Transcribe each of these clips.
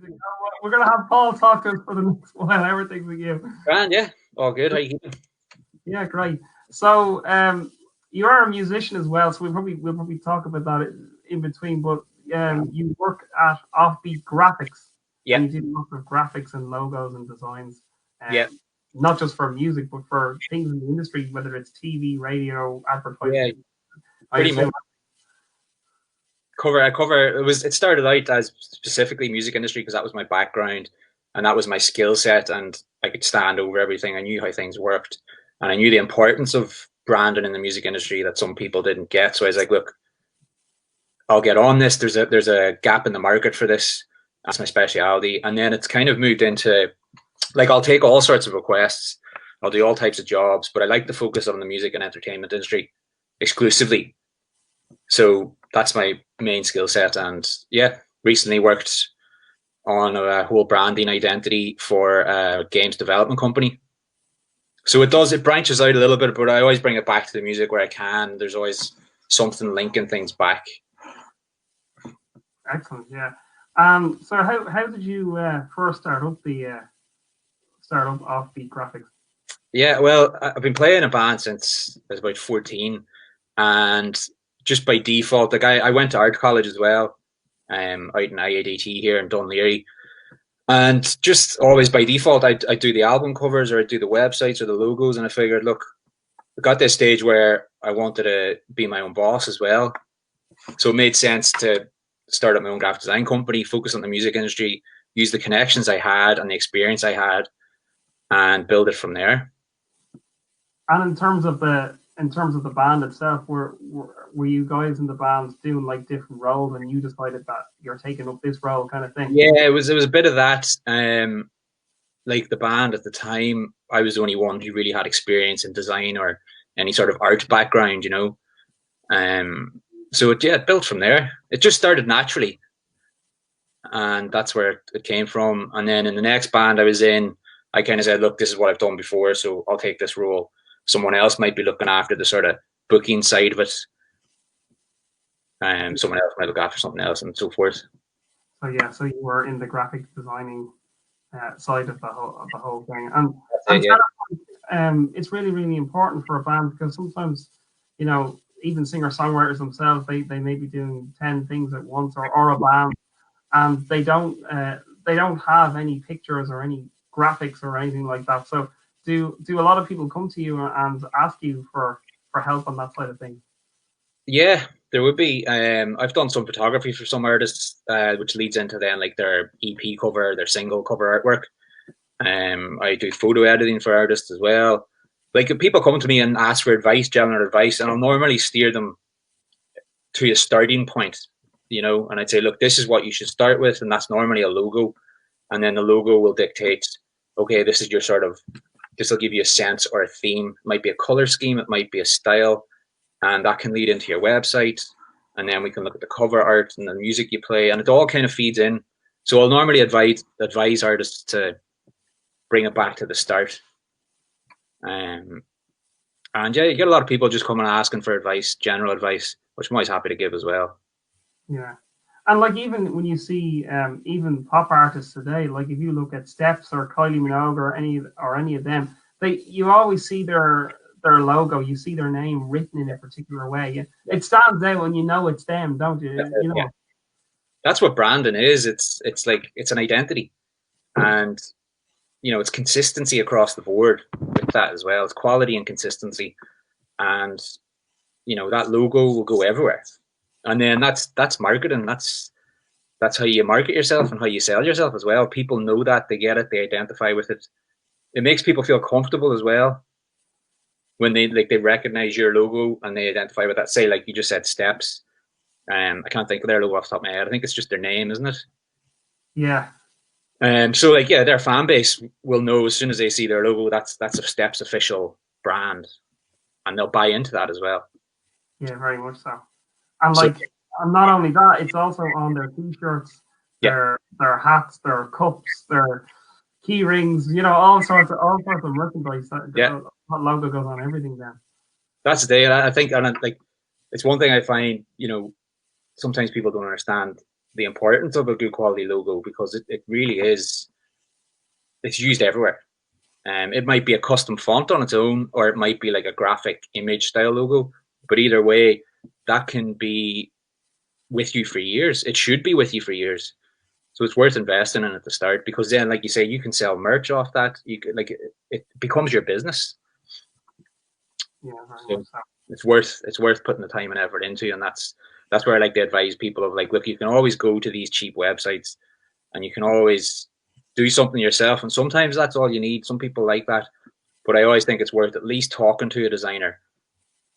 amazing. We're gonna have Paul talk to us for the next while. Everything's with you. And yeah, all good. How you keeping? Yeah, great. So, you are a musician as well, so we'll probably talk about that in between. But you work at OffBeat Graphics, Yeah, and you do lots of graphics and logos and designs, yeah, not just for music, but for things in the industry, whether it's TV, radio, yeah. advertising. I Pretty much assume. cover. It started out as specifically music industry because that was my background and that was my skill set, and I could stand over everything. I knew how things worked, and I knew the importance of branding in the music industry that some people didn't get. So I was like, look, I'll get on this. There's a gap in the market for this. That's my specialty. And then it's kind of moved into, like, I'll take all sorts of requests. I'll do all types of jobs, but I like to focus on the music and entertainment industry exclusively. So that's my main skill set. And yeah, recently worked on a whole branding identity for a games development company. So it branches out a little bit, but I always bring it back to the music where I can. There's always something linking things back. Excellent, yeah. So how did you first start up OffBeat Graphics? Yeah, well, I've been playing a band since I was about 14, and just by default, like I went to art college as well, out in IADT here in Dunleary, and just always by default, I do the album covers or I do the websites or the logos, and I figured, look, I got this stage where I wanted to be my own boss as well, so it made sense to start up my own graphic design company, focus on the music industry, use the connections I had and the experience I had, and build it from there. And in terms of the band itself, were you guys in the band doing like different roles, and you decided that you're taking up this role, kind of thing? Yeah, it was a bit of that. Like the band at the time, I was the only one who really had experience in design or any sort of art background, you know. So it built from there. It just started naturally, and that's where it came from. And then in the next band I was in, I kind of said, look, this is what I've done before, so I'll take this role. Someone else might be looking after the sort of booking side of it. Someone else might look after something else, and so forth. So yeah, so you were in the graphic designing side of the whole thing, and it's really, really important for a band, because sometimes, you know, even singer-songwriters themselves, they may be doing 10 things at once, or a band, and they don't have any pictures or any graphics or anything like that. So do a lot of people come to you and ask you for help on that side of things? Yeah, there would be. I've done some photography for some artists, which leads into then like their EP cover, their single cover artwork. I do photo editing for artists as well. Like, if people come to me and ask for advice, general advice, and I'll normally steer them to a starting point, you know, and I'd say, look, this is what you should start with, and that's normally a logo, and then the logo will dictate, okay, this is your sort of, this will give you a sense or a theme. It might be a color scheme, it might be a style, and that can lead into your website, and then we can look at the cover art and the music you play, and it all kind of feeds in. So I'll normally advise artists to bring it back to the start. And yeah, you get a lot of people just coming and asking for advice, general advice, which I'm always happy to give as well. Yeah. And like, even when you see even pop artists today, like if you look at Steps or Kylie Minogue or any of them, you always see their logo, you see their name written in a particular way. It stands out and you know it's them, don't you? You know? Yeah. That's what branding is. It's like, it's an identity, and you know, it's consistency across the board with that as well. It's quality and consistency, and you know, that logo will go everywhere. And then that's marketing. That's how you market yourself and how you sell yourself as well. People know that, they get it, they identify with it. It makes people feel comfortable as well when they recognize your logo and they identify with that. Say, like you just said, Steps. I can't think of their logo off the top of my head. I think it's just their name, isn't it? Yeah. So like, yeah, their fan base will know as soon as they see their logo, that's a Steps official brand, and they'll buy into that as well. Yeah, very much so. And like, and not only that, it's also on their t-shirts, their hats, their cups, their key rings, you know, all sorts of merchandise. That logo goes on everything then. That's the day. I think, and like, it's one thing I find, you know, sometimes people don't understand. the importance of a good quality logo, because it really is, it's used everywhere. It might be a custom font on its own, or it might be like a graphic image style logo, but either way, that can be with you for years. It should be with you for years. So it's worth investing in at the start, because then, like you say, you can sell merch off that. You could, like, it becomes your business. Yeah, very much so. It's worth putting the time and effort into, and that's where I like to advise people of, like, look, you can always go to these cheap websites, and you can always do something yourself, and sometimes that's all you need. Some people like that, but I always think it's worth at least talking to a designer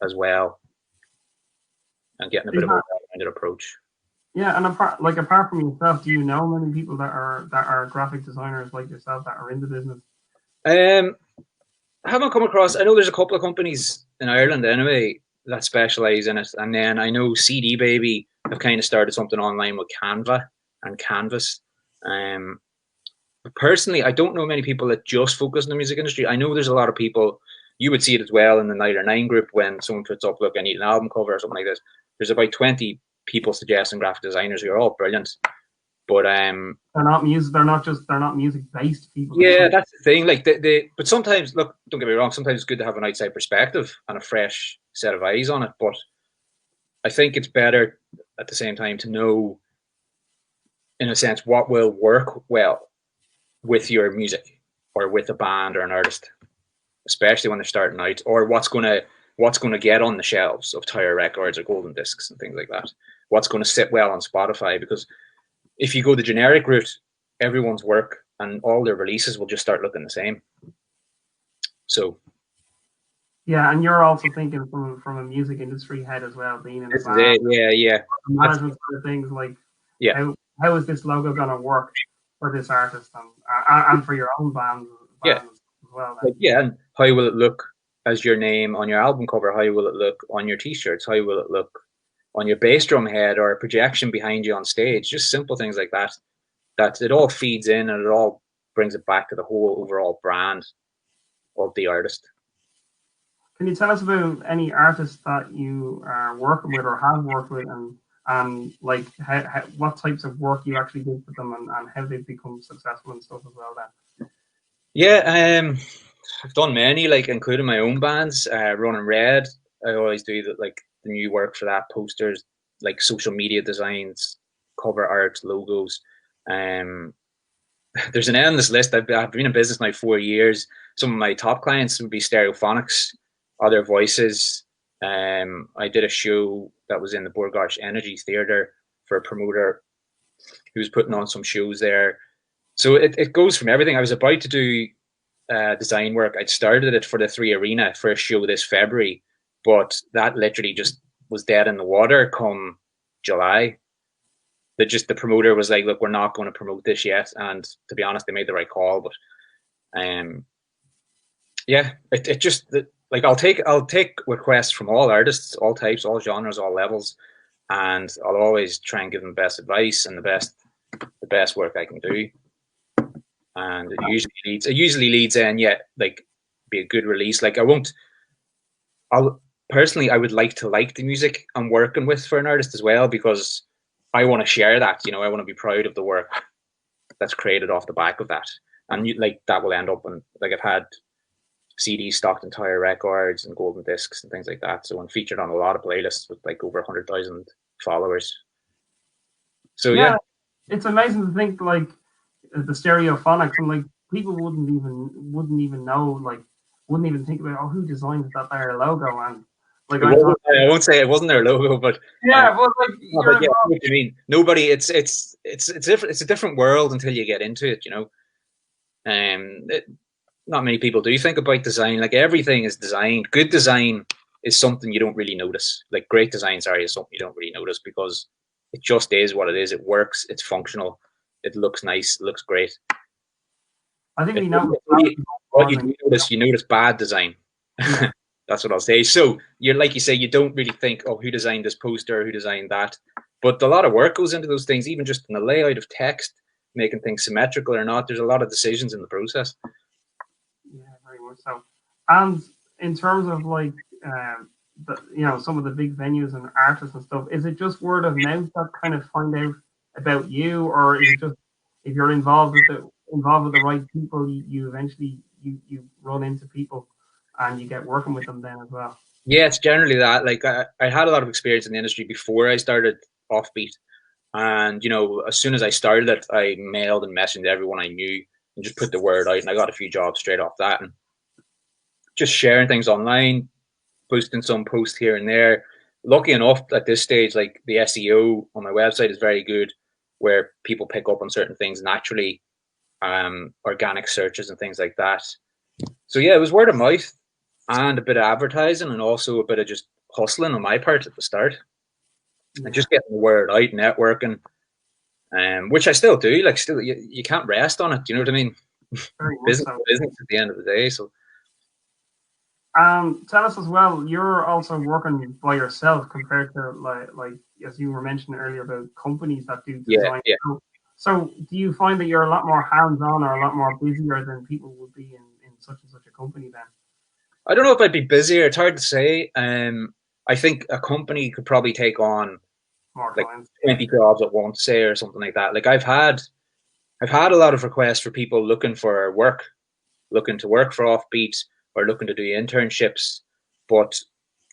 as well and getting a bit of a rounded approach. Yeah, and apart from yourself, do you know many people that are graphic designers like yourself that are in the business? I haven't come across. I know there's a couple of companies in Ireland anyway that specialize in it, and then I know CD Baby have kind of started something online with Canva and Canvas. Personally, I don't know many people that just focus on the music industry. I know there's a lot of people. You would see it as well in the 9 group when someone puts up, look, I need an album cover or something like this. There's about 20 people suggesting graphic designers who are all brilliant, but they're not music. They're not music based people. Yeah, that's the thing. Like but sometimes, look, don't get me wrong. Sometimes it's good to have an outside perspective and a fresh set of eyes on it. But I think it's better at the same time to know, in a sense, what will work well with your music or with a band or an artist, especially when they're starting out, or what's gonna get on the shelves of Tower Records or Golden Discs and things like that. What's going to sit well on Spotify? Because if you go the generic route, everyone's work and all their releases will just start looking the same. So, yeah, and you're also thinking from a music industry head as well, being in the band. Yeah. The management sort of things, like, yeah, how is this logo going to work for this artist and for your own band as well? Then. Yeah, and how will it look as your name on your album cover? How will it look on your T-shirts? How will it look on your bass drum head or a projection behind you on stage? Just simple things like that. That it all feeds in and it all brings it back to the whole overall brand of the artist. Can you tell us about any artists that you are working with or have worked with, and like what types of work you actually did with them, and how they've become successful and stuff as well then? Yeah, I've done many, like including my own bands. Running Red, I always do the new work for that, posters, like social media designs, cover art, logos. There's an endless list. I've been in business now 4 years. Some of my top clients would be Stereophonics, Other Voices. I did a show that was in the Burgosh Energy Theatre for a promoter who was putting on some shows there. So it goes from everything. I was about to do design work. I'd started it for the 3 Arena for a show this February, but that literally just was dead in the water come July. The promoter was like, look, we're not going to promote this yet. And to be honest, they made the right call. But yeah, it just, like, I'll take requests from all artists, all types, all genres, all levels, and I'll always try and give them the best advice and the best work I can do. And it usually leads in, like, be a good release. Like, I would like to like the music I'm working with for an artist as well, because I want to share that. I want to be proud of the work that's created off the back of that, and that will end up in, like, I've had CDs stocked in Tower Records and Golden Discs and things like that. So I'm featured on a lot of playlists with like over 100,000 followers. So yeah, it's amazing to think, like, the Stereophonics, and like people wouldn't even know, like, wouldn't even think about, who designed that their logo, and like I won't say it wasn't their logo, but well, like, what you mean? Nobody. It's different. It's a different world until you get into it. Not many people do think about design. Like, everything is designed. Good design is something you don't really notice. Like, great design, is something you don't really notice, because it just is what it is. It works. It's functional. It looks nice. It looks great. I think what you notice bad design. Yeah. That's what I'll say. So you're, like you say, you don't really think, who designed this poster, who designed that, but a lot of work goes into those things, even just in the layout of text, making things symmetrical or not. There's a lot of decisions in the process. Yeah, very much so. And in terms of, like, some of the big venues and artists and stuff, is it just word of mouth that kind of find out about you, or is it just if you're involved with the right people, you eventually you run into people and you get working with them then as well? Yeah, it's generally that. Like I had a lot of experience in the industry before I started Offbeat, and as soon as I started it, I mailed and messaged everyone I knew and just put the word out, and I got a few jobs straight off that, and just sharing things online, posting some posts here and there. Lucky enough, at this stage, like the SEO on my website is very good, where people pick up on certain things naturally, organic searches and things like that. So yeah, it was word of mouth and a bit of advertising, and also a bit of just hustling on my part at the start, and just getting the word out, networking, which I still do. Like, still, you can't rest on it. Do you know what I mean? Business, business at the end of the day. So, tell us as well. You're also working by yourself compared to like as you were mentioning earlier about companies that do design. Yeah. So do you find that you're a lot more hands-on or a lot more busier than people would be in such and such a company then? I don't know if I'd be busier. It's hard to say. I think a company could probably take on More like clients. 20 jobs at once, say, or something like that. Like I've had a lot of requests for people looking for work, looking to work for Offbeat or looking to do internships, but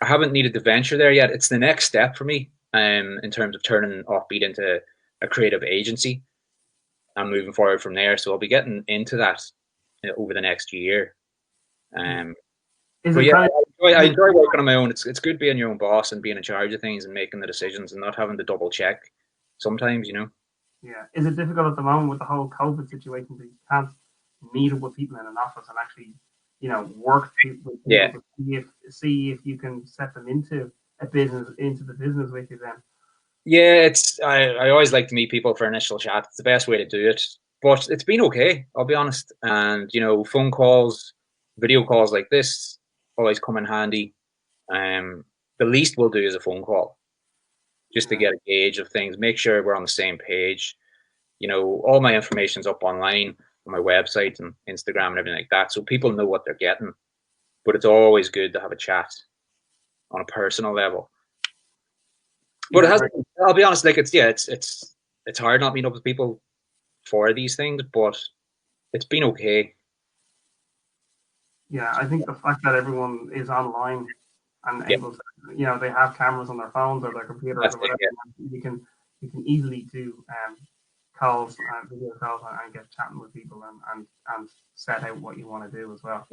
I haven't needed to venture there yet. It's the next step for me, in terms of turning Offbeat into a creative agency and moving forward from there. So I'll be getting into that over the next year. But yeah, I enjoy working on my own. It's good being your own boss and being in charge of things and making the decisions and not having to double check sometimes, Yeah. Is it difficult at the moment with the whole COVID situation that you can't meet up with people in an office and actually, work with people to see if you can set them into the business with you then? Yeah, I always like to meet people for initial chat. It's the best way to do it. But it's been okay, I'll be honest. And phone calls, video calls like this always come in handy. The least we'll do is a phone call, just to get a gauge of things, make sure we're on the same page. All my information's up online on my website and Instagram and everything like that, so people know what they're getting. But it's always good to have a chat on a personal level. But I'll be honest, like it's hard not meeting up with people for these things, but it's been okay. Yeah, I think the fact that everyone is online and able to, they have cameras on their phones or their computers or whatever, you can easily do calls and video calls and get chatting with people and set out what you want to do as well.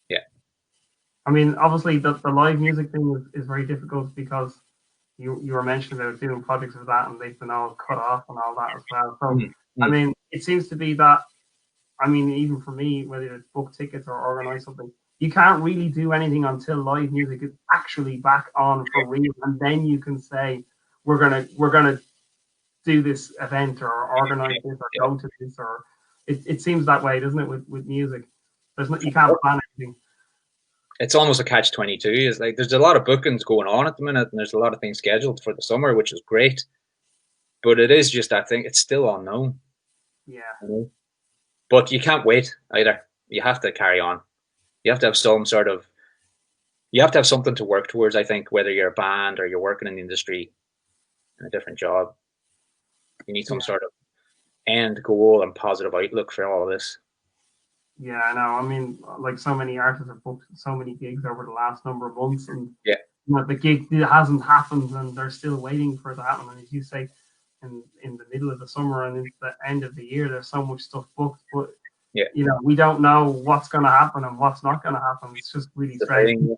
Yeah. I mean, obviously the live music thing is very difficult because you were mentioning about doing projects of that and they've been all cut off and all that as well. So I mean, it seems to be that, I mean, even for me, whether it's book tickets or organize something, you can't really do anything until live music is actually back on for real, and then you can say we're gonna do this event or organize this or go to this, or it seems that way, doesn't it? With music, you can't plan anything. It's almost a catch-22. It's like there's a lot of bookings going on at the minute, and there's a lot of things scheduled for the summer, which is great. But it is just that thing; it's still unknown. Yeah. But you can't wait either. You have to carry on. You have to have some sort of. You have to have something to work towards. I think whether you're a band or you're working in the industry, in a different job, you need some sort of end goal and positive outlook for all of this. Yeah, I know. I mean, like so many artists have booked so many gigs over the last number of months, and the gig hasn't happened, and they're still waiting for it to happen. And as you say, in the middle of the summer and into the end of the year, there's so much stuff booked, but we don't know what's going to happen and what's not going to happen. It's just really strange.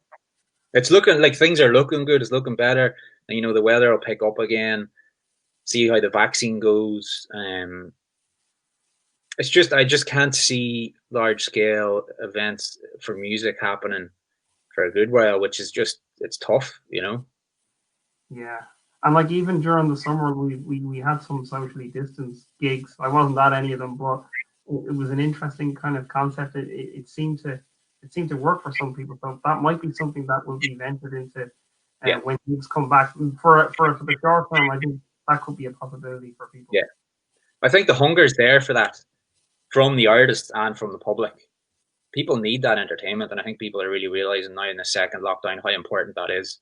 It's looking like things are looking good. It's looking better, and the weather will pick up again. See how the vaccine goes. It's just I just can't see large scale events for music happening for a good while, which is just it's tough, Yeah. And like even during the summer we had some socially distanced gigs. I wasn't at any of them, but it was an interesting kind of concept. It seemed to work for some people. So that might be something that will be ventured into when gigs come back. For the short term, I think that could be a possibility for people. Yeah. I think the hunger is there for that from the artists and from the public. People need that entertainment, and I think people are really realizing now in the second lockdown how important that is.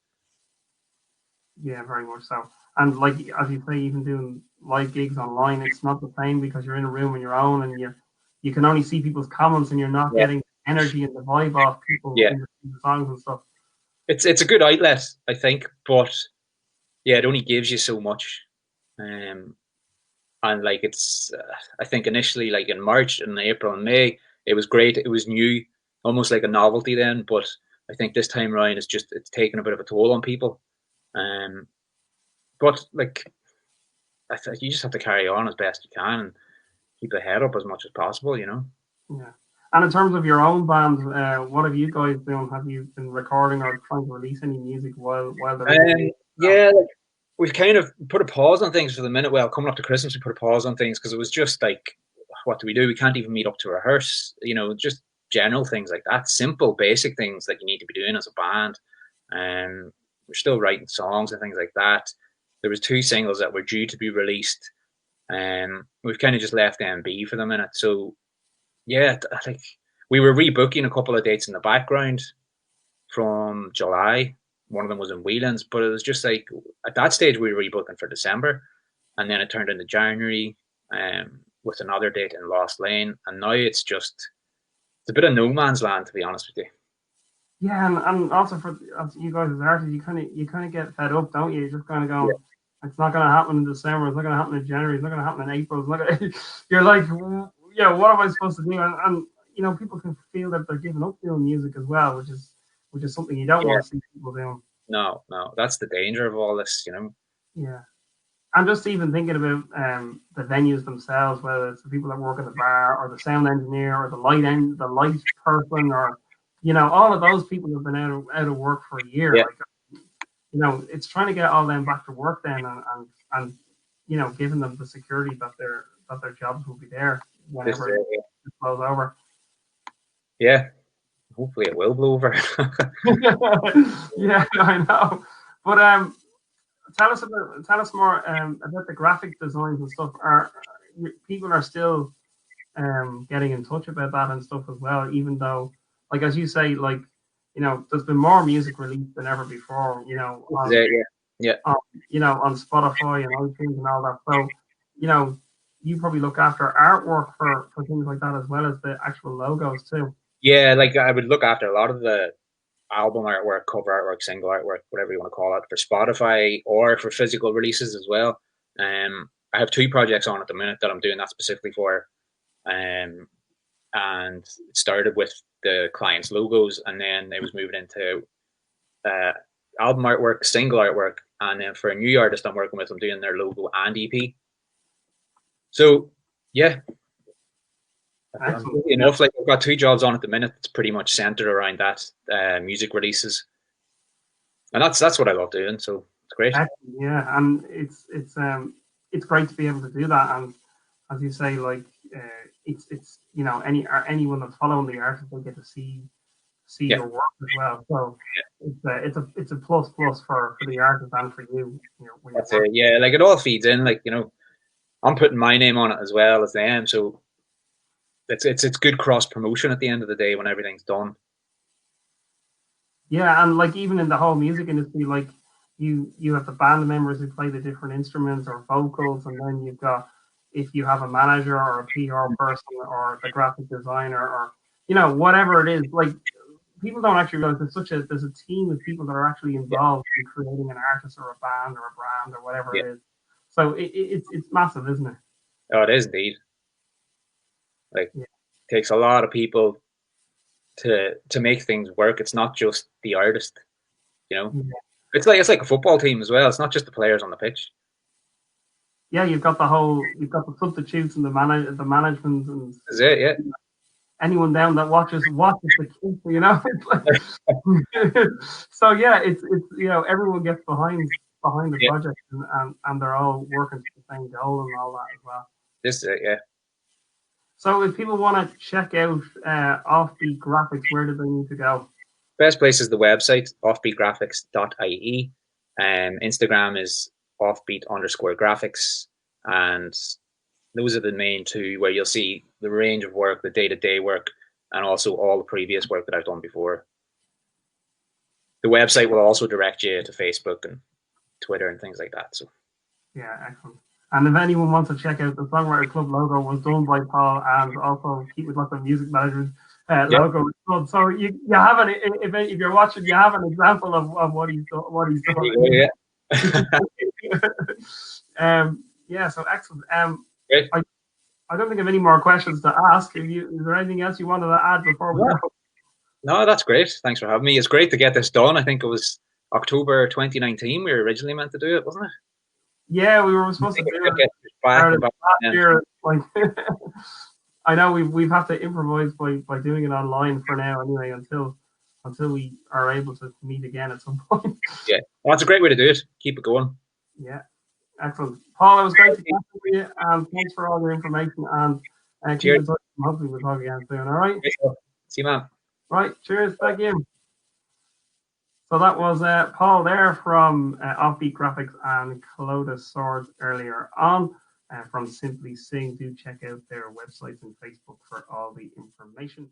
Yeah, very much so. And like as you say, even doing live gigs online, it's not the same because you're in a room on your own and you can only see people's comments and you're not getting the energy and the vibe off people in the songs and stuff. It's a good outlet, I think, but yeah, it only gives you so much. And like it's, I think initially, like in March and April and May, it was great. It was new, almost like a novelty then. But I think this time around, it's taken a bit of a toll on people. But like, I think you just have to carry on as best you can and keep the head up as much as possible, you know. Yeah. And in terms of your own band, what have you guys done? Have you been recording or trying to release any music while they're yeah, like, we've kind of put a pause on things for the minute. Well, coming up to Christmas, we put a pause on things because it was just like, what do? We can't even meet up to rehearse, you know, just general things like that, simple, basic things that you need to be doing as a band. And we're still writing songs and things like that. There was 2 singles that were due to be released, and we've kind of just left them be for the minute. So yeah, I think we were rebooking a couple of dates in the background from July. One of them was in Whelan's, but it was just like at that stage we were rebooking for December, and then it turned into January with another date in Lost Lane, and now it's a bit of no man's land, to be honest with you. Yeah, and also for you guys as artists, you kind of get fed up, don't you? You're just kind of going, it's not going to happen in December. It's not going to happen in January. It's not going to happen in April. It's not gonna, you're like, yeah, what am I supposed to do? And you know, people can feel that they're giving up doing music as well, which is something you don't want to see people doing. No, that's the danger of all this, you know. Yeah. I'm just even thinking about the venues themselves, whether it's the people that work at the bar or the sound engineer or the light person, or you know, all of those people have been out of work for a year. Like, you know, it's trying to get all them back to work then, and you know, giving them the security that their jobs will be there whenever it blows over. Yeah, hopefully it will blow over. Yeah, I know. But tell us more about the graphic designs and stuff. Are people are still getting in touch about that and stuff as well, even though, like as you say, like, you know, there's been more music released than ever before, you know, on, you know, on Spotify and iTunes and all that. So, you know, you probably look after artwork for things like that as well as the actual logos too. Yeah, like I would look after a lot of the album artwork, cover artwork, single artwork, whatever you want to call it, for Spotify or for physical releases as well. I have 2 projects on at the minute that I'm doing that specifically for. And it started with the client's logos, and then it was moving into album artwork, single artwork, and then for a new artist I'm working with, I'm doing their logo and EP. So yeah, enough. Like I've got 2 jobs on at the minute. It's pretty much centered around that, music releases, and that's what I love doing. So it's great. Yeah, and it's great to be able to do that. And as you say, like it's you know, anyone that's following the artist will get to see your work as well. So it's a plus for the artist and for you. That's it. Yeah, like it all feeds in. Like, you know, I'm putting my name on it as well as them, so it's good cross promotion at the end of the day when everything's done. Yeah, and like even in the whole music industry, like you have the band members who play the different instruments or vocals, and then you've got, if you have a manager or a PR person or the graphic designer or, you know, whatever it is, like people don't actually realize there's a team of people that are actually involved in creating an artist or a band or a brand or whatever it is. So it's massive, isn't it? Oh, it is indeed. Like it takes a lot of people to make things work. It's not just the artist, you know. It's like a football team as well. It's not just the players on the pitch. Yeah, you've got the substitutes and the management and is it, yeah. Anyone down that watches the keeper, you know. So yeah, it's you know, everyone gets behind the project and they're all working to the same goal and all that as well. This is it, yeah. So if people want to check out OffBeat Graphics, where do they need to go? Best place is the website, offbeatgraphics.ie. Instagram is offbeat_graphics. And those are the main 2 where you'll see the range of work, the day-to-day work, and also all the previous work that I've done before. The website will also direct you to Facebook and Twitter and things like that. So Yeah, excellent. And if anyone wants to check out the Songwriter Club logo, was done by Paul, and also Keith McLoughlin Music Manager's logo. So you have an, if you're watching, you have an example of what he's done. Yeah. Yeah. So excellent. Great. I don't think I have any more questions to ask. Is there anything else you wanted to add before we go? No, that's great. Thanks for having me. It's great to get this done. I think it was October 2019 we were originally meant to do it, wasn't it? Yeah, we were supposed to do it last year. Like, I know we've had to improvise by doing it online for now anyway until we are able to meet again at some point. Yeah, well, that's a great way to do it. Keep it going. Yeah, excellent. Paul, it was great to catch up with you, and thanks for all your information. And keep in touch. Hopefully, we'll talk again soon. All right. See you, man. Right. Cheers. Thank you. So that was Paul there from OffBeat Graphics and Clodagh Swords earlier on from Simply Sing. Do check out their websites and Facebook for all the information.